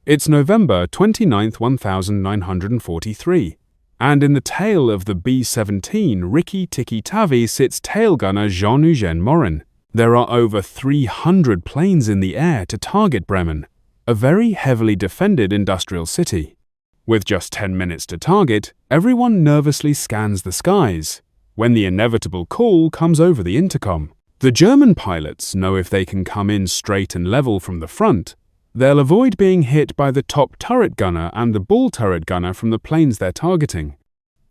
It's November 29th, 1943, and in the tail of the B-17 Rikki-Tikki-Tavi sits tail gunner Gene-Eugène Morin. There are over 300 planes in the air to target Bremen, a very heavily defended industrial city. With just 10 minutes to target, everyone nervously scans the skies, when the inevitable call comes over the intercom. The German pilots know if they can come in straight and level from the front, they'll avoid being hit by the top turret gunner and the ball turret gunner from the planes they're targeting.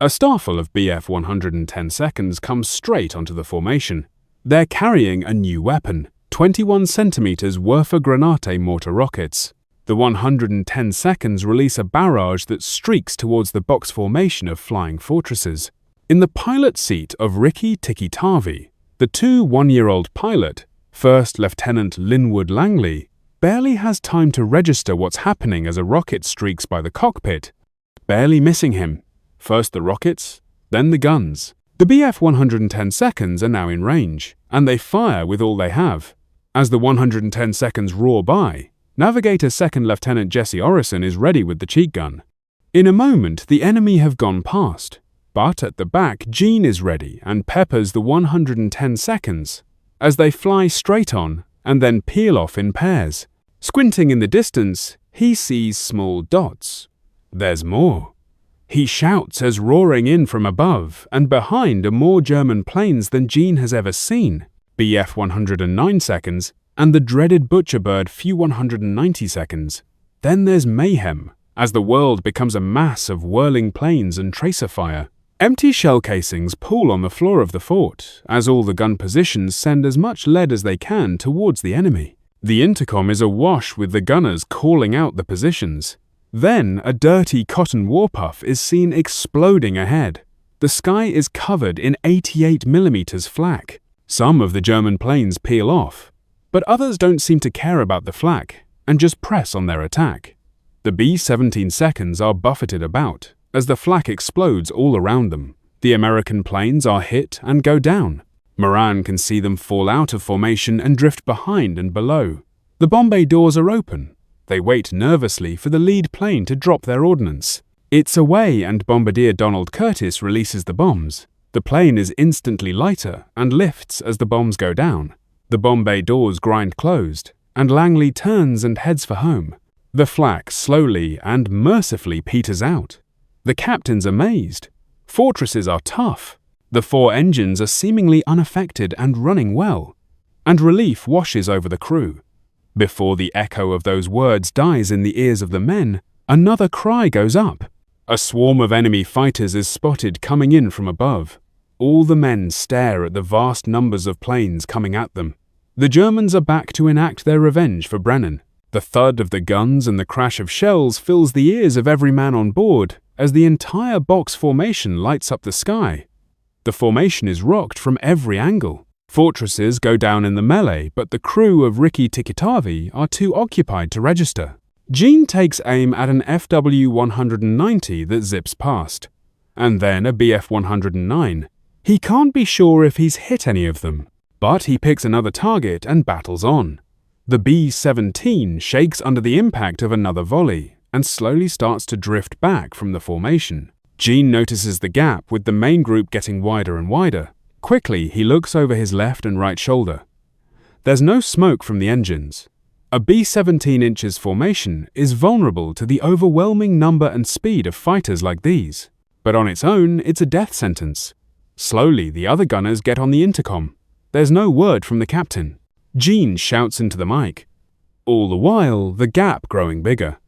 A starful of Bf 110 seconds comes straight onto the formation. They're carrying a new weapon, 21 centimeters Werfer Granate mortar rockets. The 110 seconds release a barrage that streaks towards the box formation of flying fortresses. In the pilot seat of Rikki-Tikki-Tavi, the one-year-old pilot, First Lieutenant Linwood Langley, barely has time to register what's happening as a rocket streaks by the cockpit, barely missing him. First the rockets, then the guns. The Bf 110 seconds are now in range, and they fire with all they have. As the 110 seconds roar by, Navigator Second Lieutenant Jesse Orison is ready with the cheek gun. In a moment, the enemy have gone past, but at the back, Gene is ready and peppers the 110 seconds as they fly straight on and then peel off in pairs. Squinting in the distance, he sees small dots. There's more. He shouts as roaring in from above and behind are more German planes than Gene has ever seen, Bf 109 seconds, and the dreaded Butcherbird Few 190 seconds. Then there's mayhem, as the world becomes a mass of whirling planes and tracer fire. Empty shell casings pool on the floor of the fort, as all the gun positions send as much lead as they can towards the enemy. The intercom is awash with the gunners calling out the positions. Then a dirty cotton warpuff is seen exploding ahead. The sky is covered in 88mm flak. Some of the German planes peel off, but others don't seem to care about the flak and just press on their attack. The B-17 seconds are buffeted about as the flak explodes all around them. The American planes are hit and go down. Morin can see them fall out of formation and drift behind and below. The bomb bay doors are open. They wait nervously for the lead plane to drop their ordnance. It's away and Bombardier Donald Curtis releases the bombs. The plane is instantly lighter and lifts as the bombs go down. The bomb bay doors grind closed, and Langley turns and heads for home. The flak slowly and mercifully peters out. The captain's amazed. Fortresses are tough. The 4 engines are seemingly unaffected and running well, and relief washes over the crew. Before the echo of those words dies in the ears of the men, another cry goes up. A swarm of enemy fighters is spotted coming in from above. All the men stare at the vast numbers of planes coming at them. The Germans are back to enact their revenge for Bremen. The thud of the guns and the crash of shells fills the ears of every man on board as the entire box formation lights up the sky. The formation is rocked from every angle. Fortresses go down in the melee, but the crew of Rikki-Tikki-Tavi are too occupied to register. Gene takes aim at an FW 190 that zips past, and then a Bf 109. He can't be sure if he's hit any of them, but he picks another target and battles on. The B-17 shakes under the impact of another volley and slowly starts to drift back from the formation. Gene notices the gap with the main group getting wider and wider. Quickly, he looks over his left and right shoulder. There's no smoke from the engines. A B-17 inches formation is vulnerable to the overwhelming number and speed of fighters like these, but on its own, it's a death sentence. Slowly, the other gunners get on the intercom. There's no word from the captain. Gene shouts into the mic. All the while, the gap growing bigger.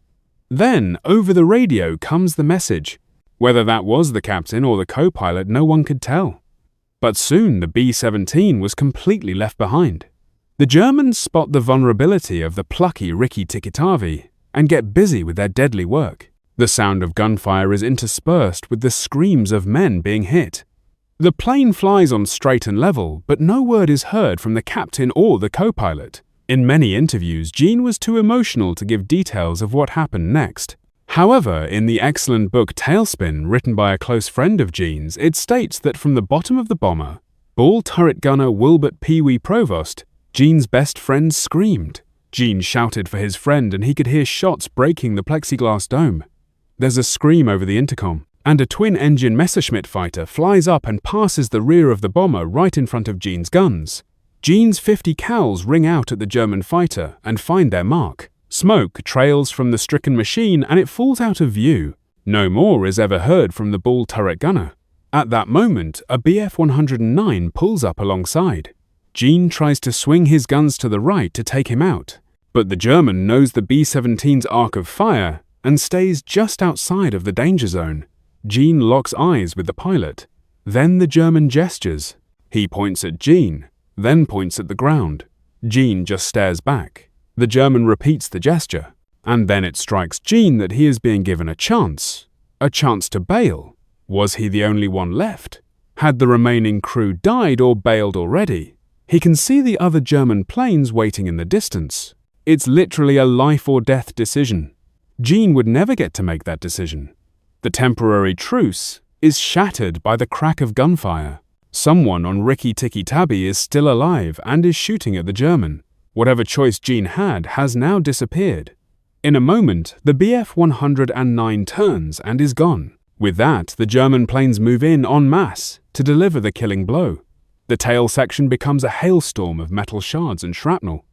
Then, over the radio comes the message. Whether that was the captain or the co-pilot, no one could tell. But soon the B-17 was completely left behind. The Germans spot the vulnerability of the plucky Rikki-Tikki-Tavi and get busy with their deadly work. The sound of gunfire is interspersed with the screams of men being hit. The plane flies on straight and level, but no word is heard from the captain or the co-pilot. In many interviews, Gene was too emotional to give details of what happened next. However, in the excellent book Tailspin, written by a close friend of Gene's, it states that from the bottom of the bomber, ball turret gunner Wilbert Pee Wee Provost, Gene's best friend screamed, Gene shouted for his friend and he could hear shots breaking the plexiglass dome. There's a scream over the intercom, and a twin-engine Messerschmitt fighter flies up and passes the rear of the bomber right in front of Gene's guns. Gene's 50 cals ring out at the German fighter and find their mark. Smoke trails from the stricken machine and it falls out of view. No more is ever heard from the bull turret gunner. At that moment, a Bf-109 pulls up alongside. Gene tries to swing his guns to the right to take him out, but the German knows the B-17's arc of fire and stays just outside of the danger zone. Gene locks eyes with the pilot. Then the German gestures. He points at Gene, then points at the ground. Gene just stares back. The German repeats the gesture, and then it strikes Gene that he is being given a chance to bail. Was he the only one left? Had the remaining crew died or bailed already? He can see the other German planes waiting in the distance. It's literally a life or death decision. Gene would never get to make that decision. The temporary truce is shattered by the crack of gunfire. Someone on Rikki-Tikki-Tavi is still alive and is shooting at the German. Whatever choice Gene had has now disappeared. In a moment, the Bf-109 turns and is gone. With that, the German planes move in en masse to deliver the killing blow. The tail section becomes a hailstorm of metal shards and shrapnel.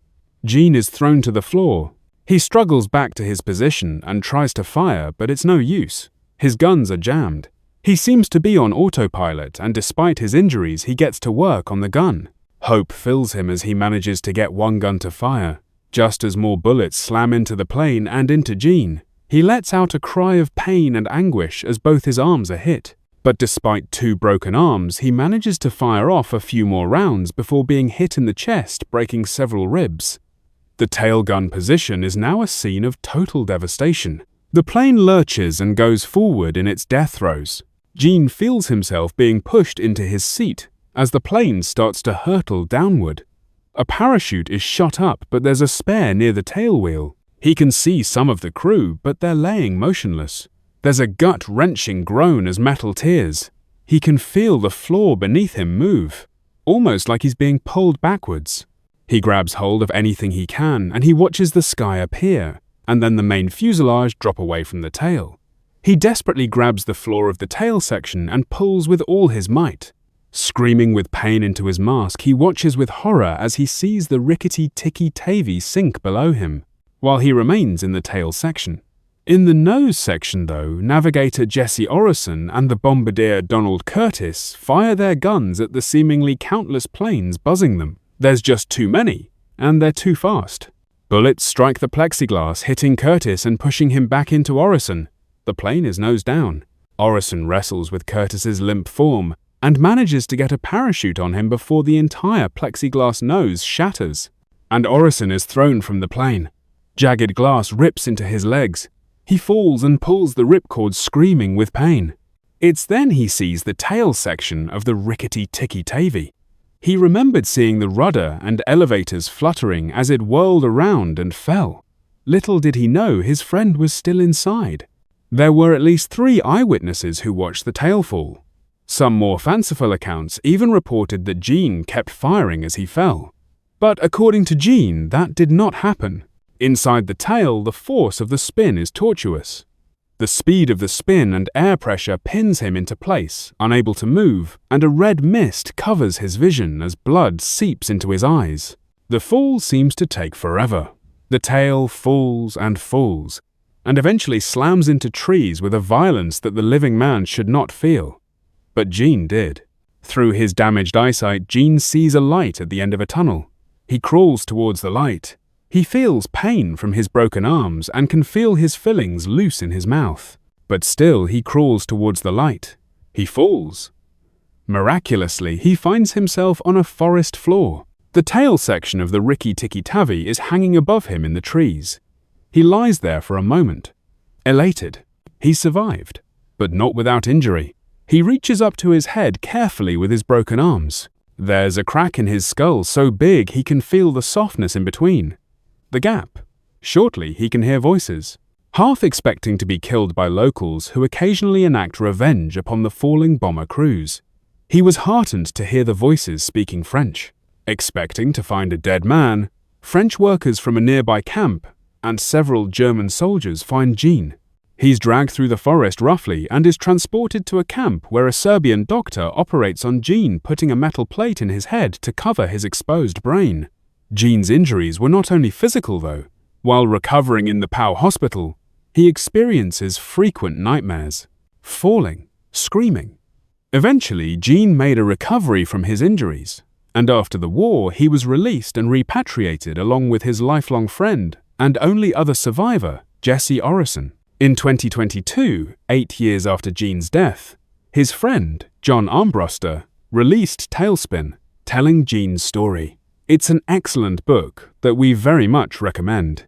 Gene is thrown to the floor. He struggles back to his position and tries to fire, but it's no use. His guns are jammed. He seems to be on autopilot, and despite his injuries, he gets to work on the gun. Hope fills him as he manages to get one gun to fire. Just as more bullets slam into the plane and into Gene, he lets out a cry of pain and anguish as both his arms are hit. But despite 2 broken arms, he manages to fire off a few more rounds before being hit in the chest, breaking several ribs. The tail gun position is now a scene of total devastation. The plane lurches and goes forward in its death throes. Gene feels himself being pushed into his seat as the plane starts to hurtle downward. A parachute is shot up, but there's a spare near the tail wheel. He can see some of the crew, but they're laying motionless. There's a gut-wrenching groan as metal tears. He can feel the floor beneath him move, almost like he's being pulled backwards. He grabs hold of anything he can, and he watches the sky appear, and then the main fuselage drop away from the tail. He desperately grabs the floor of the tail section and pulls with all his might. Screaming with pain into his mask, he watches with horror as he sees the Rikki-Tikki-Tavi sink below him, while he remains in the tail section. In the nose section, though, navigator Jesse Orison and the bombardier Donald Curtis fire their guns at the seemingly countless planes buzzing them. There's just too many, and they're too fast. Bullets strike the plexiglass, hitting Curtis and pushing him back into Orison. The plane is nose down. Orison wrestles with Curtis's limp form and manages to get a parachute on him before the entire plexiglass nose shatters, and Orison is thrown from the plane. Jagged glass rips into his legs. He falls and pulls the ripcord, screaming with pain. It's then he sees the tail section of the Rikki-Tikki-Tavi. He remembered seeing the rudder and elevators fluttering as it whirled around and fell. Little did he know his friend was still inside. There were at least 3 eyewitnesses who watched the tail fall. Some more fanciful accounts even reported that Gene kept firing as he fell. But according to Gene, that did not happen. Inside the tail, the force of the spin is tortuous. The speed of the spin and air pressure pins him into place, unable to move, and a red mist covers his vision as blood seeps into his eyes. The fall seems to take forever. The tail falls, and eventually slams into trees with a violence that the living man should not feel. But Gene did. Through his damaged eyesight, Gene sees a light at the end of a tunnel. He crawls towards the light. He feels pain from his broken arms and can feel his fillings loose in his mouth. But still he crawls towards the light. He falls. Miraculously, he finds himself on a forest floor. The tail section of the Rikki-Tikki-Tavi is hanging above him in the trees. He lies there for a moment, elated. He survived, but not without injury. He reaches up to his head carefully with his broken arms. There's a crack in his skull so big he can feel the softness in between. The gap. Shortly, he can hear voices, half expecting to be killed by locals who occasionally enact revenge upon the falling bomber crews. He was heartened to hear the voices speaking French, expecting to find a dead man, French workers from a nearby camp and several German soldiers find Gene. He's dragged through the forest roughly and is transported to a camp where a Serbian doctor operates on Gene, putting a metal plate in his head to cover his exposed brain. Gene's injuries were not only physical, though. While recovering in the POW hospital, he experiences frequent nightmares, falling, screaming. Eventually, Gene made a recovery from his injuries, and after the war, he was released and repatriated along with his lifelong friend and only other survivor, Jesse Orison. In 2022, 8 years after Gene's death, his friend, John Armbruster, released Tailspin, telling Gene's story. It's an excellent book that we very much recommend.